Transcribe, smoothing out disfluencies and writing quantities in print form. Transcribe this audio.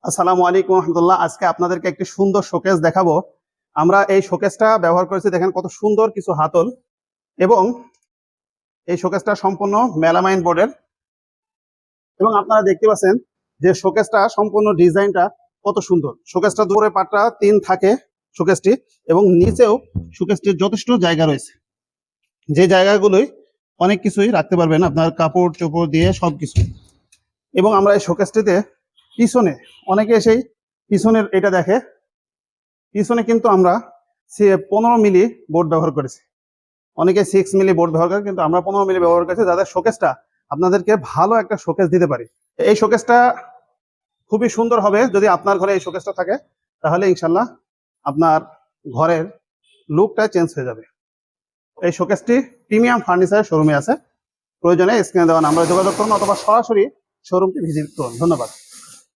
আসসালামু আলাইকুম রহমতুল্লাহ। আজকে আপনাদেরকে একটি সুন্দর শোকেস দেখাবো। আমরা এই শোকেসটা ব্যবহার করেছি, দেখেন কত সুন্দর কিছু হাতল, এবং এই শোকেসটা সম্পূর্ণ মেলামাইন বোর্ডের। এবং আপনারা দেখতে পাচ্ছেন যে শোকেসটা সম্পূর্ণ ডিজাইনটা কত সুন্দর। শোকেসটা দূরে পাটটা 3 থাকে শোকেসটি, এবং নিচেও শোকেসটির যথেষ্ট জায়গা রয়েছে, যে জায়গাগুলোই অনেক কিছুই রাখতে পারবেন আপনার কাপড় চোপড় দিয়ে সবকিছু। এবং আমরা এই শোকেসটিতে পিছনে অনেকে এসেই পিছনের এটা দেখে, পিছনে কিন্তু আমরা 15 মিলি বোর্ড ব্যবহার করেছি। অনেকে 6 মিলি বোর্ড ব্যবহার করে, কিন্তু আমরা 15 মিলি ব্যবহার করেছি, যাদের শোকেসটা আপনাদেরকে ভালো একটা শোকেস দিতে পারি। এই শোকেসটা খুবই সুন্দর হবে যদি আপনার ঘরে এই শোকেসটা থাকে, তাহলে ইনশাল্লাহ আপনার ঘরের লুকটা চেঞ্জ হয়ে যাবে। এই শোকেসটি প্রিমিয়াম ফার্নিচারের শোরুমে আছে, প্রয়োজনে স্ক্রিনে দেওয়া নাম্বারে যোগাযোগ করুন অথবা সরাসরি শোরুমটি ভিজিট করুন। ধন্যবাদ।